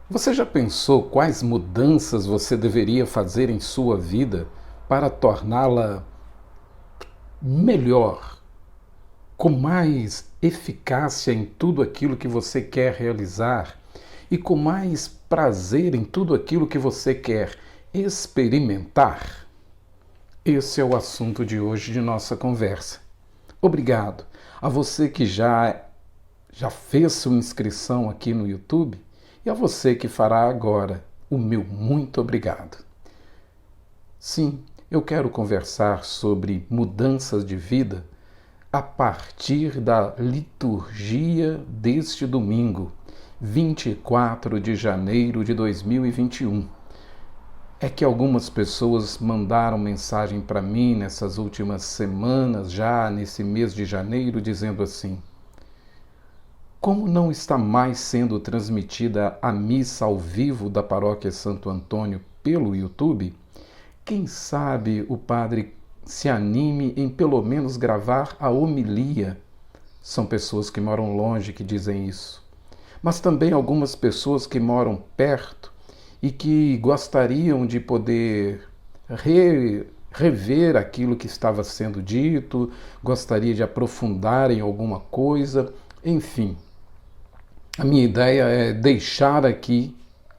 Você já pensou quais mudanças você deveria fazer em sua vida para torná-la melhor, com mais eficácia em tudo aquilo que você quer realizar e com mais prazer em tudo aquilo que você quer experimentar? Esse é o assunto de hoje de nossa conversa. Obrigado a você que já fez sua inscrição aqui no YouTube e a você que fará agora o meu muito obrigado. Sim, eu quero conversar sobre mudanças de vida a partir da liturgia deste domingo, 24 de janeiro de 2021. É que algumas pessoas mandaram mensagem para mim nessas últimas semanas, já nesse mês de janeiro, dizendo assim: como não está mais sendo transmitida a missa ao vivo da Paróquia Santo Antônio pelo YouTube, quem sabe o padre se anime em pelo menos gravar a homilia? São pessoas que moram longe que dizem isso. Mas também algumas pessoas que moram perto e que gostariam de poder rever aquilo que estava sendo dito, gostaria de aprofundar em alguma coisa, enfim. A minha ideia é deixar aqui,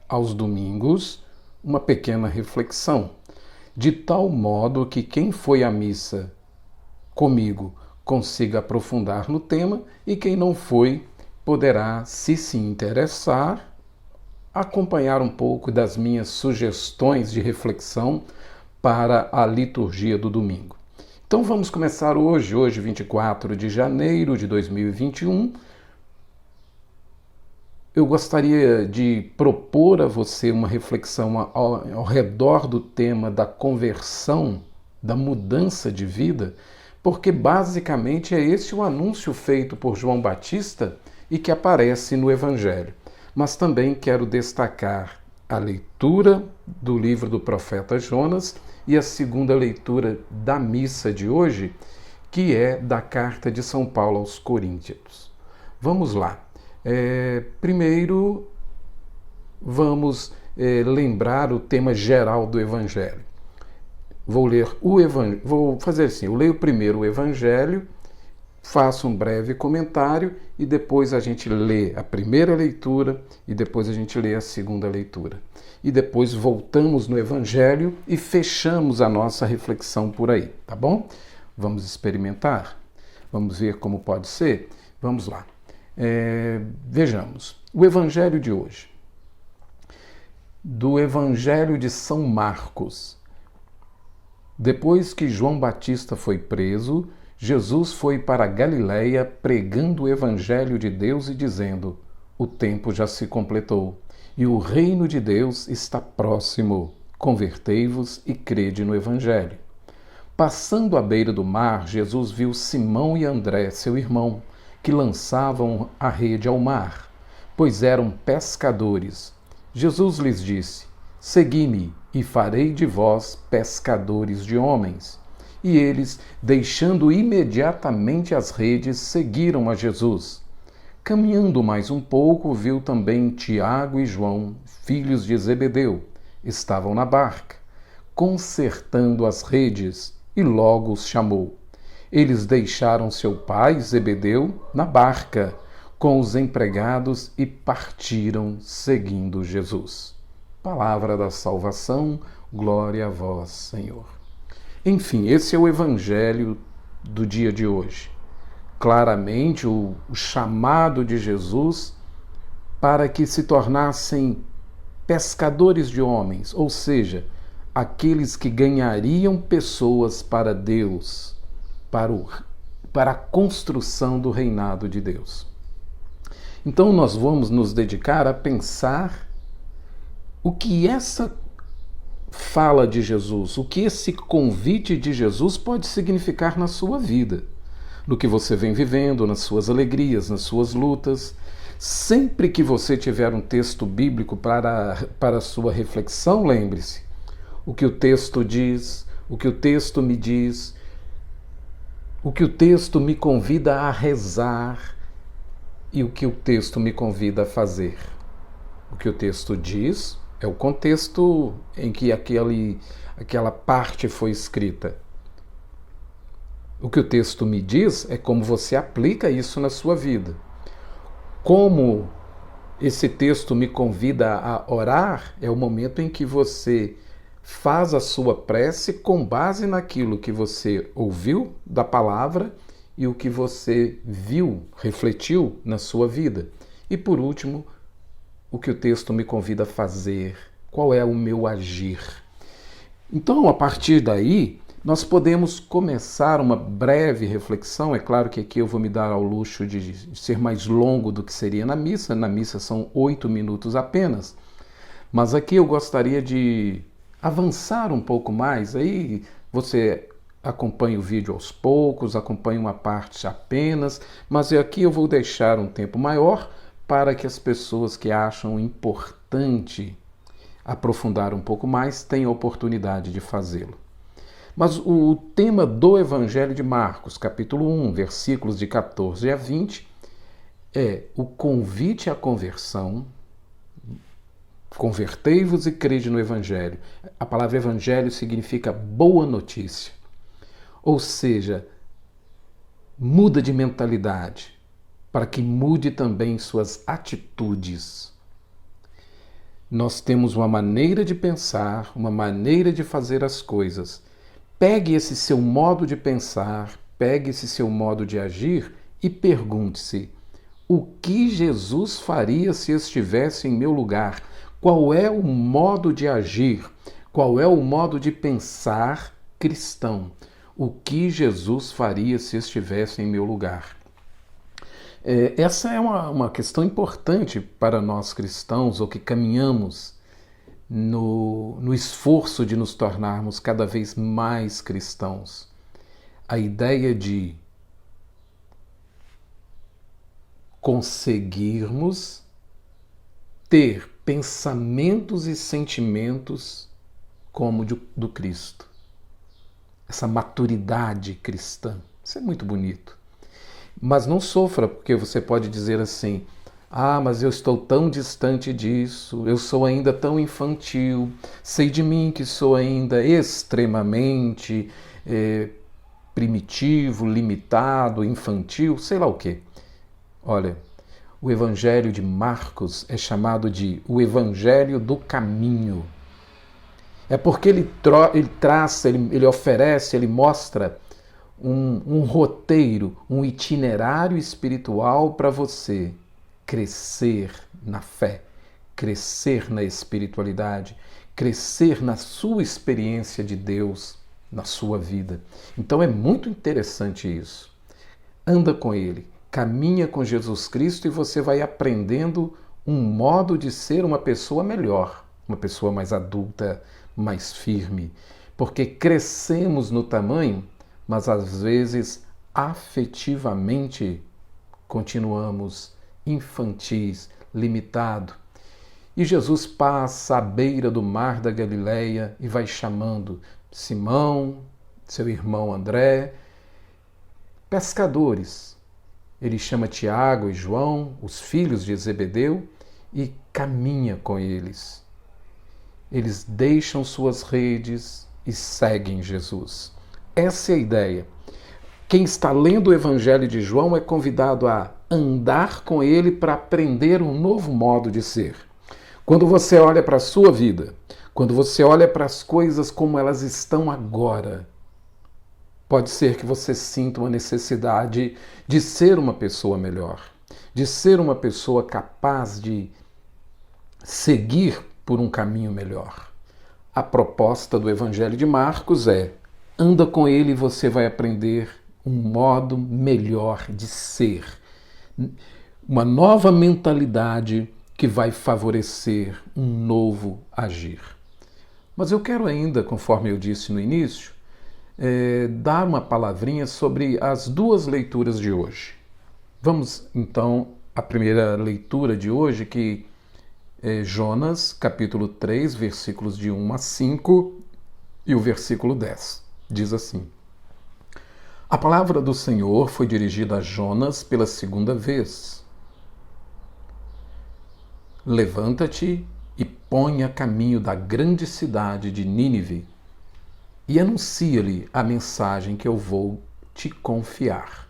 aos domingos, uma pequena reflexão, de tal modo que quem foi à missa comigo consiga aprofundar no tema e quem não foi poderá, se interessar, acompanhar um pouco das minhas sugestões de reflexão para a liturgia do domingo. Então vamos começar hoje 24 de janeiro de 2021. Eu gostaria de propor a você uma reflexão ao redor do tema da conversão, da mudança de vida, porque basicamente é esse o anúncio feito por João Batista e que aparece no Evangelho. Mas também quero destacar a leitura do livro do profeta Jonas e a segunda leitura da missa de hoje, que é da carta de São Paulo aos Coríntios. Vamos lá. Primeiro, vamos lembrar o tema geral do Evangelho. Vou fazer assim, eu leio primeiro o Evangelho, faço um breve comentário e depois a gente lê a primeira leitura e depois a gente lê a segunda leitura. E depois voltamos no Evangelho e fechamos a nossa reflexão por aí, tá bom? Vamos experimentar? Vamos ver como pode ser? Vamos lá. Vejamos, o Evangelho de hoje. Do Evangelho de São Marcos. Depois que João Batista foi preso, Jesus foi para a Galiléia pregando o Evangelho de Deus e dizendo: o tempo já se completou e o reino de Deus está próximo. Convertei-vos e crede no Evangelho. Passando à beira do mar, Jesus viu Simão e André, seu irmão, que lançavam a rede ao mar, pois eram pescadores. Jesus lhes disse: segui-me, e farei de vós pescadores de homens. E eles, deixando imediatamente as redes, seguiram a Jesus. Caminhando mais um pouco, viu também Tiago e João, filhos de Zebedeu. Estavam na barca, consertando as redes, e logo os chamou. Eles deixaram seu pai, Zebedeu, na barca, com os empregados e partiram seguindo Jesus. Palavra da salvação, glória a vós, Senhor. Enfim, esse é o Evangelho do dia de hoje. Claramente, o chamado de Jesus para que se tornassem pescadores de homens, ou seja, aqueles que ganhariam pessoas para Deus, para a construção do reinado de Deus. Então nós vamos nos dedicar a pensar o que essa fala de Jesus, o que esse convite de Jesus pode significar na sua vida, no que você vem vivendo, nas suas alegrias, nas suas lutas. Sempre que você tiver um texto bíblico para a sua reflexão, lembre-se, o que o texto diz, o que o texto me diz, o que o texto me convida a rezar e o que o texto me convida a fazer. O que o texto diz é o contexto em que aquela parte foi escrita. O que o texto me diz é como você aplica isso na sua vida. Como esse texto me convida a orar, é o momento em que você faz a sua prece com base naquilo que você ouviu da palavra e o que você viu, refletiu na sua vida. E por último, o que o texto me convida a fazer, qual é o meu agir. Então, a partir daí, nós podemos começar uma breve reflexão. É claro que aqui eu vou me dar ao luxo de ser mais longo do que seria na missa. Na missa são 8 minutos apenas. Mas aqui eu gostaria de avançar um pouco mais. Aí você acompanha o vídeo aos poucos, acompanha uma parte apenas. Mas aqui eu vou deixar um tempo maior para que as pessoas que acham importante aprofundar um pouco mais tenham a oportunidade de fazê-lo. Mas o tema do Evangelho de Marcos, capítulo 1, versículos de 14 a 20, é o convite à conversão. Convertei-vos e crede no Evangelho. A palavra Evangelho significa boa notícia. Ou seja, muda de mentalidade, para que mude também suas atitudes. Nós temos uma maneira de pensar, uma maneira de fazer as coisas. Pegue esse seu modo de pensar, pegue esse seu modo de agir e pergunte-se: o que Jesus faria se estivesse em meu lugar? Qual é o modo de agir? Qual é o modo de pensar cristão? O que Jesus faria se estivesse em meu lugar? Essa é uma questão importante para nós cristãos, ou que caminhamos no esforço de nos tornarmos cada vez mais cristãos. A ideia de conseguirmos ter pensamentos e sentimentos como do Cristo. Essa maturidade cristã. Isso é muito bonito. Mas não sofra, porque você pode dizer assim: ah, mas eu estou tão distante disso, eu sou ainda tão infantil, sei de mim que sou ainda extremamente primitivo, limitado, infantil, sei lá o quê. Olha, o Evangelho de Marcos é chamado de o Evangelho do Caminho. É porque ele traça, ele oferece, ele mostra um roteiro, um itinerário espiritual para você crescer na fé, crescer na espiritualidade, crescer na sua experiência de Deus na sua vida. Então é muito interessante isso. Anda com Ele, caminha com Jesus Cristo e você vai aprendendo um modo de ser uma pessoa melhor, uma pessoa mais adulta, mais firme, porque crescemos no tamanho, mas às vezes afetivamente continuamos infantis, limitado. E Jesus passa à beira do mar da Galileia e vai chamando Simão, seu irmão André, pescadores. Ele chama Tiago e João, os filhos de Zebedeu, e caminha com eles. Eles deixam suas redes e seguem Jesus. Essa é a ideia. Quem está lendo o Evangelho de João é convidado a andar com ele para aprender um novo modo de ser. Quando você olha para a sua vida, quando você olha para as coisas como elas estão agora, pode ser que você sinta uma necessidade de ser uma pessoa melhor, de ser uma pessoa capaz de seguir por um caminho melhor. A proposta do Evangelho de Marcos é: anda com ele e você vai aprender um modo melhor de ser. Uma nova mentalidade que vai favorecer um novo agir. Mas eu quero ainda, conforme eu disse no início, dar uma palavrinha sobre as duas leituras de hoje. Vamos então à primeira leitura de hoje, que é Jonas, capítulo 3, versículos de 1 a 5 e o versículo 10. Diz assim: a palavra do Senhor foi dirigida a Jonas pela segunda vez. Levanta-te e põe a caminho da grande cidade de Nínive e anuncia-lhe a mensagem que eu vou te confiar.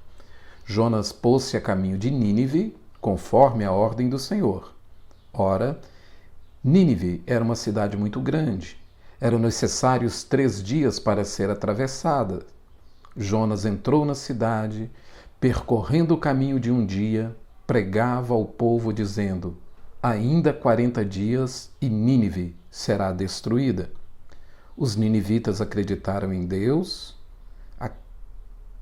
Jonas pôs-se a caminho de Nínive, conforme a ordem do Senhor. Ora, Nínive era uma cidade muito grande. Eram necessários 3 dias para ser atravessada. Jonas entrou na cidade, percorrendo o caminho de um dia, pregava ao povo dizendo: ainda 40 dias e Nínive será destruída. Os ninivitas acreditaram em Deus,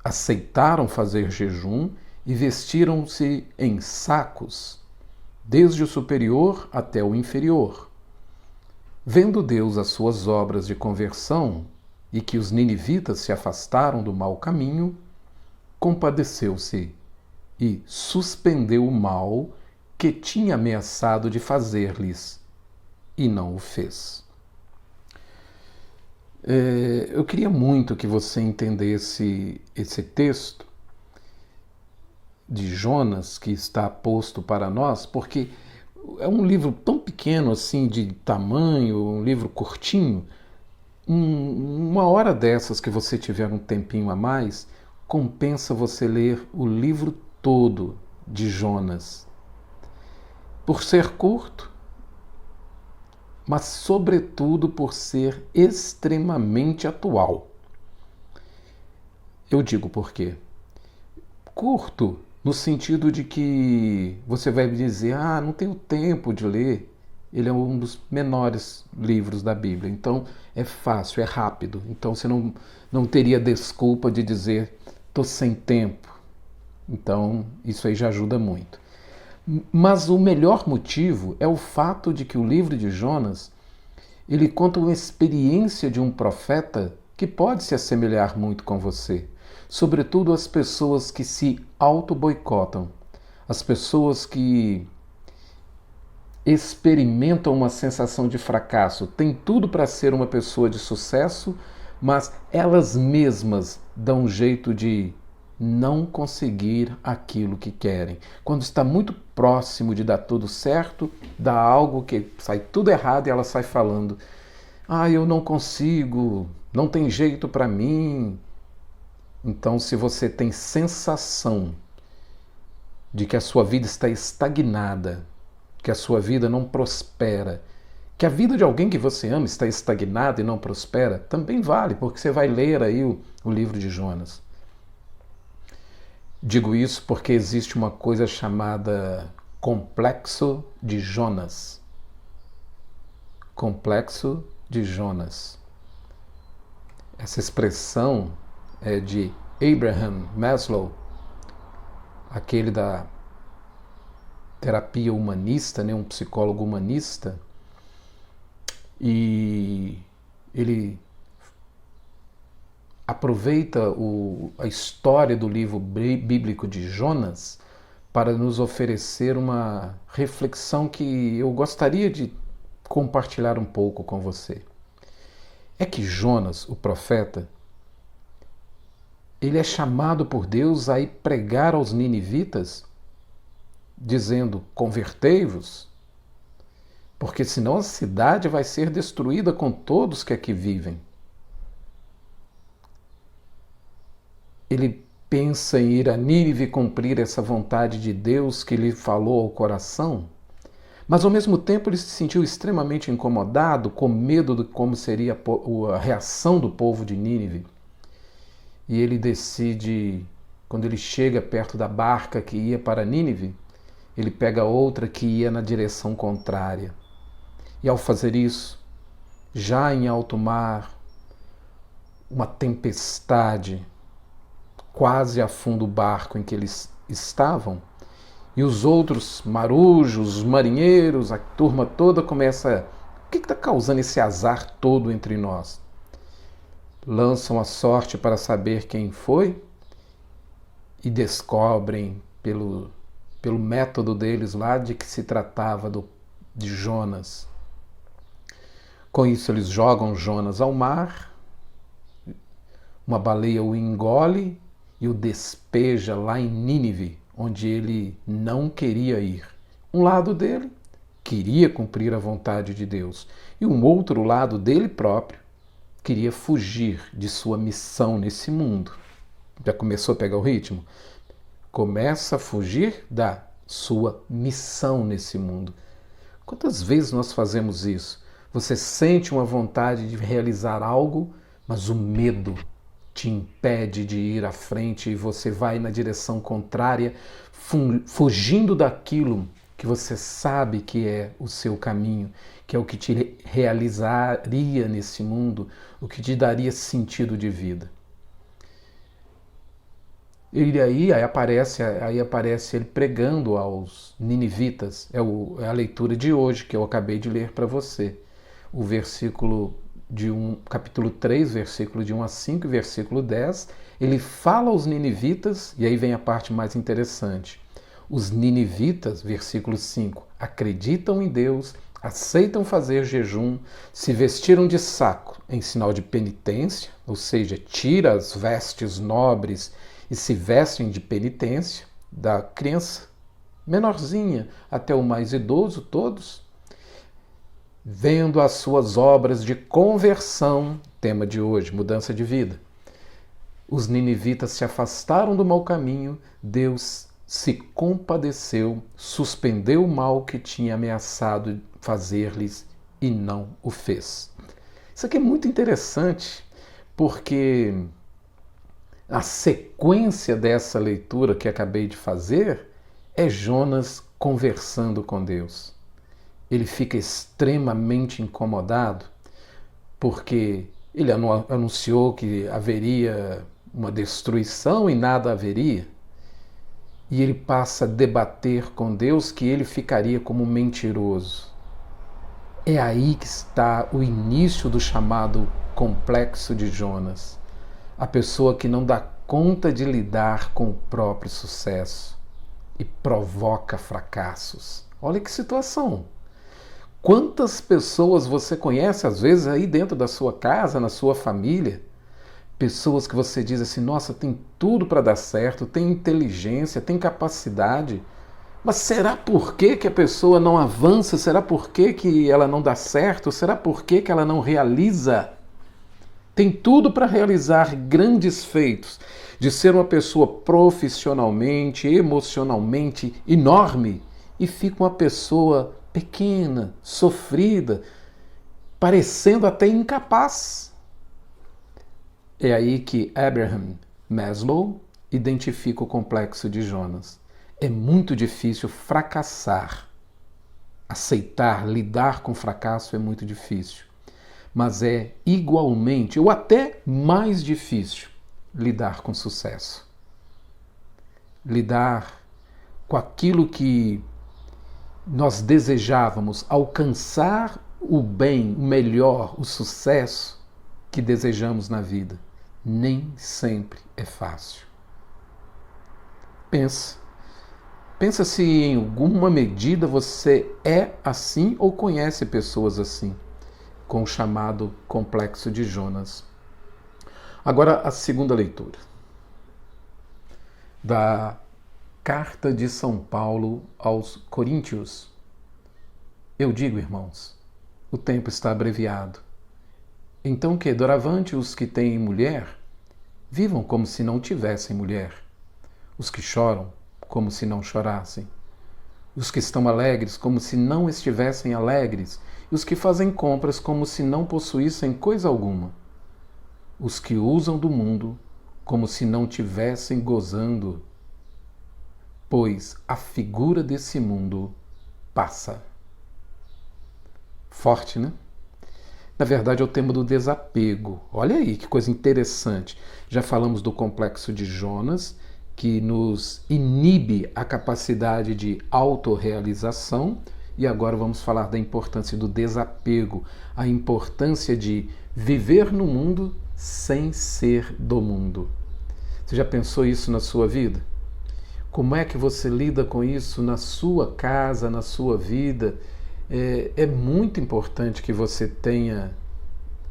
aceitaram fazer jejum e vestiram-se em sacos, desde o superior até o inferior. Vendo Deus as suas obras de conversão e que os ninivitas se afastaram do mau caminho, compadeceu-se e suspendeu o mal que tinha ameaçado de fazer-lhes, e não o fez. Eu queria muito que você entendesse esse texto de Jonas que está posto para nós, porque é um livro tão pequeno assim de tamanho, um livro curtinho. Uma hora dessas que você tiver um tempinho a mais, compensa você ler o livro todo de Jonas. Por ser curto, mas sobretudo por ser extremamente atual. Eu digo por quê? Curto no sentido de que você vai me dizer, não tenho tempo de ler. Ele é um dos menores livros da Bíblia, então é fácil, é rápido. Então você não teria desculpa de dizer, estou sem tempo. Então isso aí já ajuda muito. Mas o melhor motivo é o fato de que o livro de Jonas, ele conta uma experiência de um profeta que pode se assemelhar muito com você. Sobretudo as pessoas que se auto-boicotam, as pessoas que experimentam uma sensação de fracasso, têm tudo para ser uma pessoa de sucesso, mas elas mesmas dão um jeito de não conseguir aquilo que querem. Quando está muito próximo de dar tudo certo, dá algo que sai tudo errado e ela sai falando: eu não consigo, não tem jeito para mim. Então, se você tem sensação de que a sua vida está estagnada, que a sua vida não prospera, que a vida de alguém que você ama está estagnada e não prospera, também vale, porque você vai ler aí o livro de Jonas. Digo isso porque existe uma coisa chamada complexo de Jonas. Complexo de Jonas. Essa expressão é de Abraham Maslow, aquele da terapia humanista, um psicólogo humanista, e ele aproveita a história do livro bíblico de Jonas para nos oferecer uma reflexão que eu gostaria de compartilhar um pouco com você. É que Jonas, o profeta, ele é chamado por Deus a ir pregar aos ninivitas, dizendo: convertei-vos, porque senão a cidade vai ser destruída com todos que aqui vivem. Ele pensa em ir a Nínive cumprir essa vontade de Deus que lhe falou ao coração, mas ao mesmo tempo ele se sentiu extremamente incomodado, com medo de como seria a reação do povo de Nínive. E ele decide, quando ele chega perto da barca que ia para Nínive, ele pega outra que ia na direção contrária. E ao fazer isso, já em alto mar, uma tempestade quase afunda o barco em que eles estavam, e os outros marujos, os marinheiros, a turma toda começa: o que está causando esse azar todo entre nós? Lançam a sorte para saber quem foi e descobrem pelo método deles lá de que se tratava de Jonas. Com isso eles jogam Jonas ao mar, uma baleia o engole e o despeja lá em Nínive, onde ele não queria ir. Um lado dele queria cumprir a vontade de Deus. E um outro lado dele próprio queria fugir de sua missão nesse mundo. Já começou a pegar o ritmo? Começa a fugir da sua missão nesse mundo. Quantas vezes nós fazemos isso? Você sente uma vontade de realizar algo, mas o medo te impede de ir à frente e você vai na direção contrária, fugindo daquilo que você sabe que é o seu caminho, que é o que te realizaria nesse mundo, o que te daria sentido de vida. E aí aparece ele pregando aos ninivitas. É a leitura de hoje que eu acabei de ler para você. O capítulo 3, versículo de 1 a 5 e versículo 10, ele fala aos ninivitas, e aí vem a parte mais interessante. Os ninivitas, versículo 5, acreditam em Deus, aceitam fazer jejum, se vestiram de saco em sinal de penitência, ou seja, tira as vestes nobres e se vestem de penitência, da criança menorzinha até o mais idoso, todos, vendo as suas obras de conversão, tema de hoje, mudança de vida. Os ninivitas se afastaram do mau caminho, Deus se compadeceu, suspendeu o mal que tinha ameaçado fazer-lhes e não o fez. Isso aqui é muito interessante, porque a sequência dessa leitura que acabei de fazer é Jonas conversando com Deus. Ele fica extremamente incomodado porque ele anunciou que haveria uma destruição e nada haveria. E ele passa a debater com Deus que ele ficaria como mentiroso. É aí que está o início do chamado complexo de Jonas. A pessoa que não dá conta de lidar com o próprio sucesso e provoca fracassos. Olha que situação! Quantas pessoas você conhece, às vezes, aí dentro da sua casa, na sua família? Pessoas que você diz assim, nossa, tem tudo para dar certo, tem inteligência, tem capacidade, mas será por que a pessoa não avança? Será por que ela não dá certo? Será por que ela não realiza? Tem tudo para realizar grandes feitos, de ser uma pessoa profissionalmente, emocionalmente enorme, e fica uma pessoa pequena, sofrida, parecendo até incapaz. É aí que Abraham Maslow identifica o complexo de Jonas. É muito difícil fracassar. Aceitar, lidar com fracasso é muito difícil. Mas é igualmente, ou até mais difícil, lidar com sucesso. Lidar com aquilo que nós desejávamos, alcançar o bem, o melhor, o sucesso que desejamos na vida. Nem sempre é fácil. Pensa se em alguma medida você é assim ou conhece pessoas assim, com o chamado complexo de Jonas. Agora a segunda leitura da Carta de São Paulo aos Coríntios. Eu digo, irmãos, o tempo está abreviado. Então que, doravante, os que têm mulher, vivam como se não tivessem mulher. Os que choram, como se não chorassem. Os que estão alegres, como se não estivessem alegres. E os que fazem compras, como se não possuíssem coisa alguma. Os que usam do mundo, como se não tivessem gozando. Pois a figura desse mundo passa. Forte, né? Na verdade, é o tema do desapego. Olha aí que coisa interessante. Já falamos do complexo de Jonas, que nos inibe a capacidade de autorrealização, e agora vamos falar da importância do desapego, a importância de viver no mundo sem ser do mundo. Você já pensou isso na sua vida? Como é que você lida com isso na sua casa, na sua vida? É muito importante que você tenha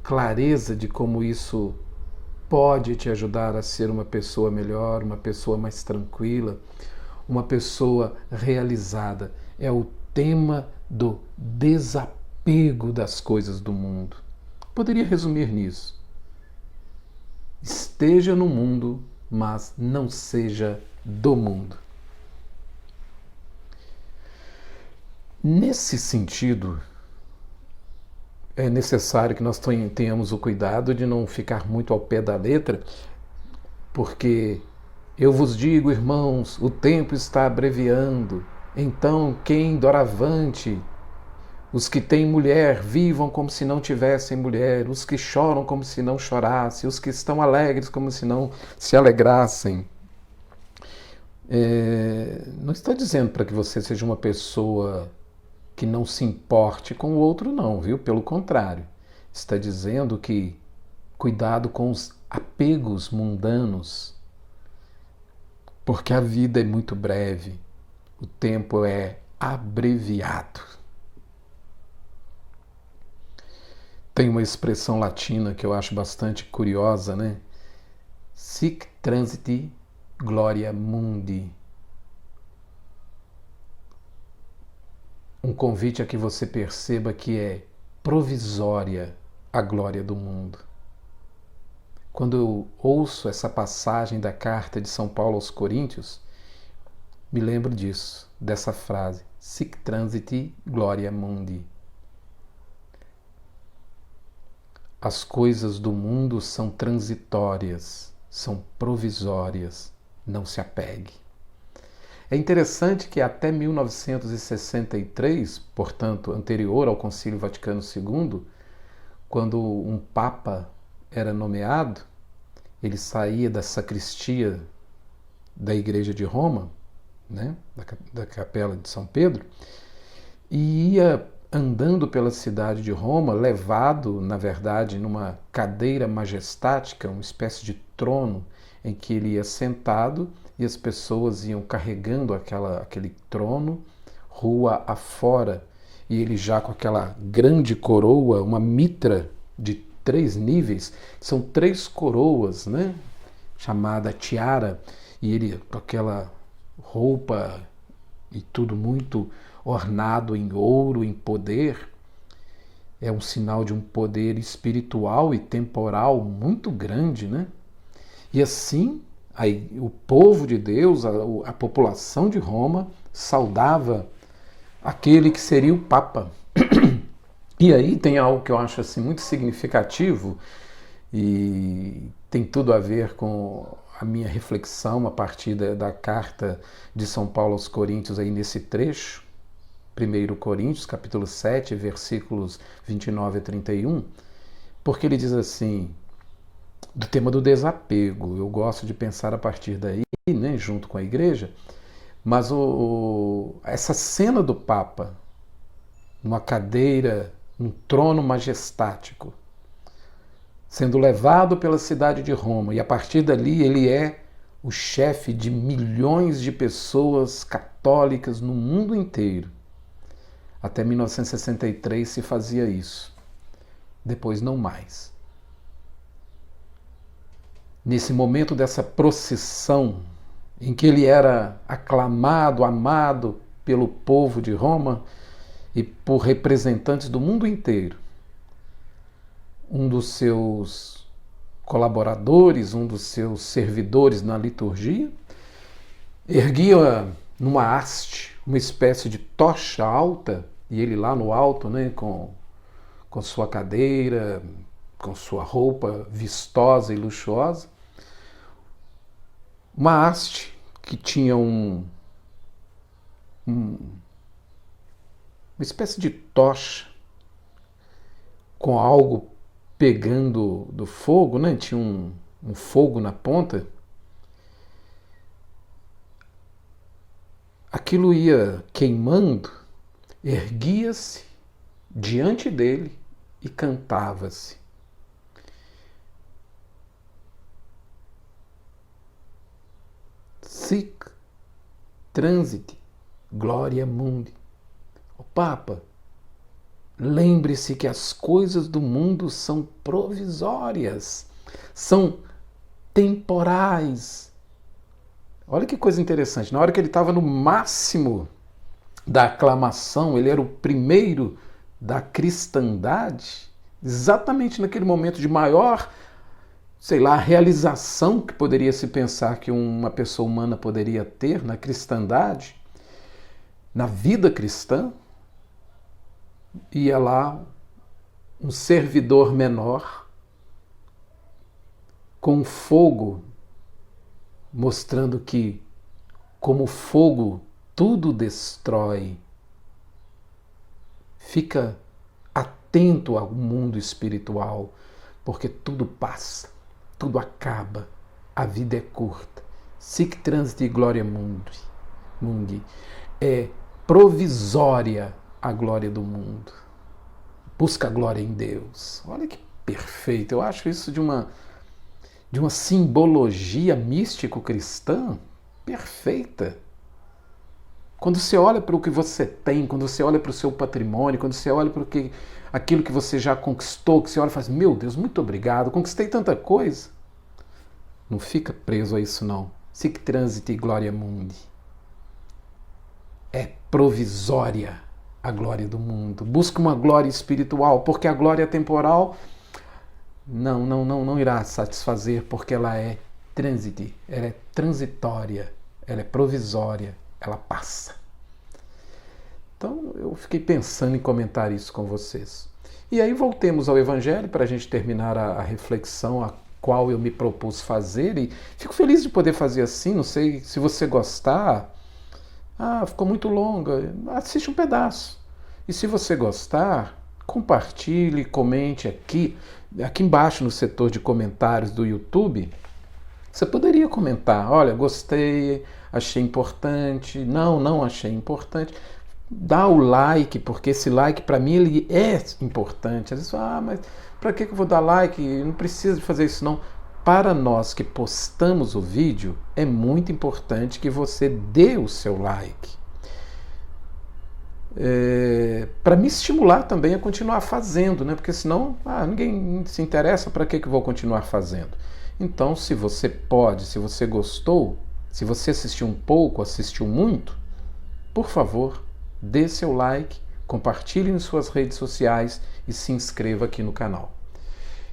clareza de como isso pode te ajudar a ser uma pessoa melhor, uma pessoa mais tranquila, uma pessoa realizada. É o tema do desapego das coisas do mundo. Poderia resumir nisso. Esteja no mundo, mas não seja do mundo. Nesse sentido, é necessário que nós tenhamos o cuidado de não ficar muito ao pé da letra, porque eu vos digo, irmãos, o tempo está abreviando, então quem doravante, os que têm mulher, vivam como se não tivessem mulher, os que choram como se não chorassem, os que estão alegres como se não se alegrassem. Não está dizendo para que você seja uma pessoa que não se importe com o outro, não, viu? Pelo contrário, está dizendo que cuidado com os apegos mundanos, porque a vida é muito breve, o tempo é abreviado. Tem uma expressão latina que eu acho bastante curiosa, né? Sic transit gloria mundi. Um convite a que você perceba que é provisória a glória do mundo. Quando eu ouço essa passagem da carta de São Paulo aos Coríntios, me lembro disso, dessa frase, sic transit gloria mundi. As coisas do mundo são transitórias, são provisórias, não se apegue. É interessante que até 1963, portanto, anterior ao Concílio Vaticano II, quando um Papa era nomeado, ele saía da sacristia da Igreja de Roma, né, da Capela de São Pedro, e ia andando pela cidade de Roma, levado, na verdade, numa cadeira majestática, uma espécie de trono, em que ele ia sentado e as pessoas iam carregando aquele trono rua afora, e ele já com aquela grande coroa, uma mitra de 3 níveis, são 3 coroas, né? Chamada tiara, e ele com aquela roupa e tudo muito ornado em ouro, em poder, é um sinal de um poder espiritual e temporal muito grande, né? E assim, o povo de Deus, a população de Roma, saudava aquele que seria o Papa. E aí tem algo que eu acho assim, muito significativo e tem tudo a ver com a minha reflexão a partir da carta de São Paulo aos Coríntios, aí nesse trecho, 1 Coríntios, capítulo 7, versículos 29 a 31, porque ele diz assim, do tema do desapego. Eu gosto de pensar a partir daí, né, junto com a igreja, mas essa cena do Papa, numa cadeira, um trono majestático, sendo levado pela cidade de Roma, e a partir dali ele é o chefe de milhões de pessoas católicas no mundo inteiro. Até 1963 se fazia isso. Depois não mais. Nesse momento dessa procissão, em que ele era aclamado, amado pelo povo de Roma e por representantes do mundo inteiro, um dos seus colaboradores, um dos seus servidores na liturgia, erguia numa haste uma espécie de tocha alta, e ele lá no alto, né, com sua cadeira, com sua roupa vistosa e luxuosa, uma haste que tinha uma espécie de tocha com algo pegando do fogo, né? Tinha um fogo na ponta. Aquilo ia queimando, erguia-se diante dele e cantava-se. Sic transit gloria mundi. O Papa, lembre-se que as coisas do mundo são provisórias, são temporais. Olha que coisa interessante, na hora que ele estava no máximo da aclamação, ele era o primeiro da cristandade, exatamente naquele momento de maior, sei lá, realização que poderia se pensar que uma pessoa humana poderia ter na cristandade, na vida cristã, ia lá um servidor menor com fogo, mostrando que, como fogo, tudo destrói. Fica atento ao mundo espiritual, porque tudo passa, tudo acaba, a vida é curta. Sic transit gloria mundi. É provisória a glória do mundo. Busca a glória em Deus. Olha que perfeito. Eu acho isso de uma simbologia místico-cristã perfeita. Quando você olha para o que você tem, quando você olha para o seu patrimônio, quando você olha para aquilo que você já conquistou, que você olha e fala assim, meu Deus, muito obrigado, conquistei tanta coisa. Não fica preso a isso não. Sic transit gloria mundi. É provisória a glória do mundo. Busca uma glória espiritual, porque a glória temporal não irá satisfazer, porque ela é transit, ela é transitória, ela é provisória, ela passa. Então eu fiquei pensando em comentar isso com vocês. E aí voltemos ao Evangelho para a gente terminar a reflexão a qual eu me propus fazer, e fico feliz de poder fazer assim. Não sei se você gostar. Ficou muito longa, assiste um pedaço. E se você gostar, compartilhe, comente aqui embaixo no setor de comentários do YouTube. Você poderia comentar, olha, gostei, achei importante, não achei importante. Dá o like, porque esse like para mim ele é importante. Às vezes, mas para que eu vou dar like? Não precisa de fazer isso não. Para nós que postamos o vídeo, é muito importante que você dê o seu like. Para me estimular também a continuar fazendo, né? Porque senão ninguém se interessa, para que eu vou continuar fazendo? Então, se você pode, se você gostou, se você assistiu um pouco, assistiu muito, por favor, dê seu like, compartilhe em suas redes sociais e se inscreva aqui no canal.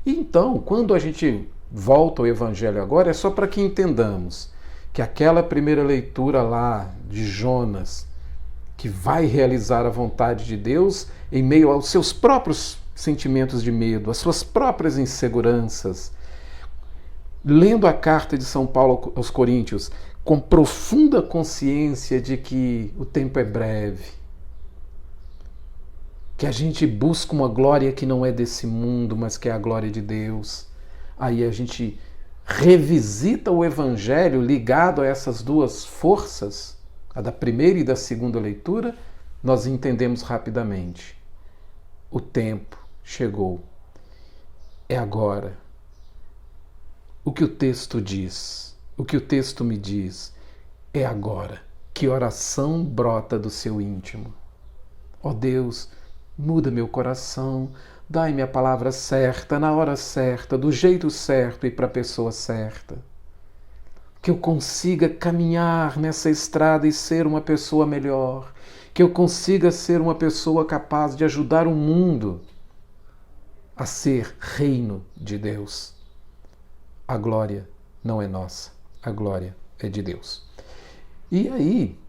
E então, quando a gente volta ao Evangelho agora, é só para que entendamos que aquela primeira leitura lá de Jonas, que vai realizar a vontade de Deus em meio aos seus próprios sentimentos de medo, às suas próprias inseguranças, lendo a carta de São Paulo aos Coríntios, com profunda consciência de que o tempo é breve, que a gente busca uma glória que não é desse mundo, mas que é a glória de Deus. Aí a gente revisita o Evangelho ligado a essas duas forças, a da primeira e da segunda leitura, nós entendemos rapidamente. O tempo chegou. É agora. O que o texto diz, o que o texto me diz, é agora. Que oração brota do seu íntimo. Ó Deus, muda meu coração, dai-me a palavra certa, na hora certa, do jeito certo e para a pessoa certa. Que eu consiga caminhar nessa estrada e ser uma pessoa melhor. Que eu consiga ser uma pessoa capaz de ajudar o mundo a ser reino de Deus. A glória não é nossa, a glória é de Deus. E aí,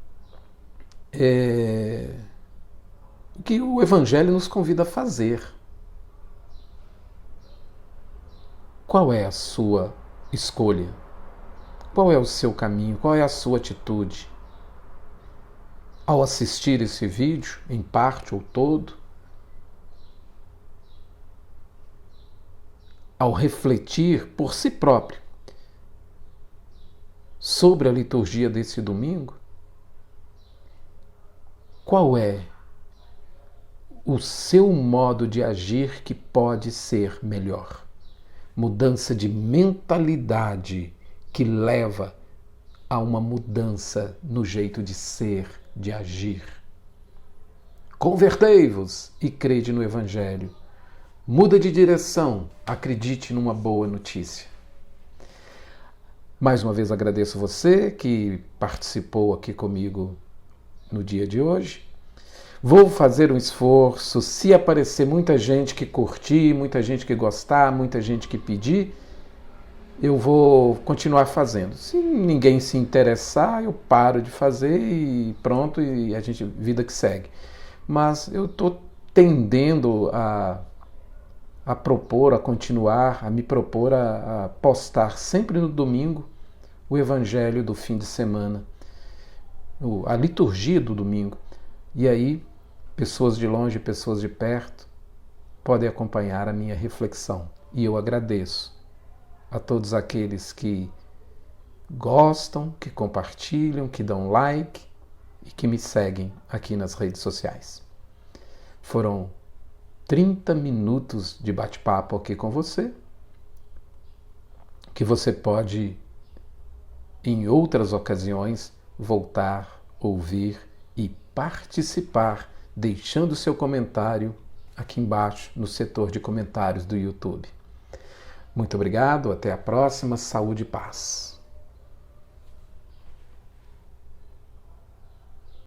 o que o Evangelho nos convida a fazer? Qual é a sua escolha? Qual é o seu caminho? Qual é a sua atitude? Ao assistir esse vídeo, em parte ou todo, ao refletir por si próprio sobre a liturgia desse domingo, qual é o seu modo de agir que pode ser melhor? Mudança de mentalidade que leva a uma mudança no jeito de ser, de agir. Convertei-vos e crede no Evangelho. Muda de direção, acredite numa boa notícia. Mais uma vez agradeço você que participou aqui comigo no dia de hoje. Vou fazer um esforço. Se aparecer muita gente que curtir, muita gente que gostar, muita gente que pedir, eu vou continuar fazendo. Se ninguém se interessar, eu paro de fazer e pronto, e a gente, vida que segue. Mas eu estou tendendo a propor, a continuar, a me propor a postar sempre no domingo o Evangelho do fim de semana, a liturgia do domingo. E aí, pessoas de longe, pessoas de perto, podem acompanhar a minha reflexão. E eu agradeço a todos aqueles que gostam, que compartilham, que dão like e que me seguem aqui nas redes sociais. Foram 30 minutos de bate-papo aqui com você, que você pode, em outras ocasiões, voltar, ouvir e participar, deixando seu comentário aqui embaixo no setor de comentários do YouTube. Muito obrigado, até a próxima, saúde e paz.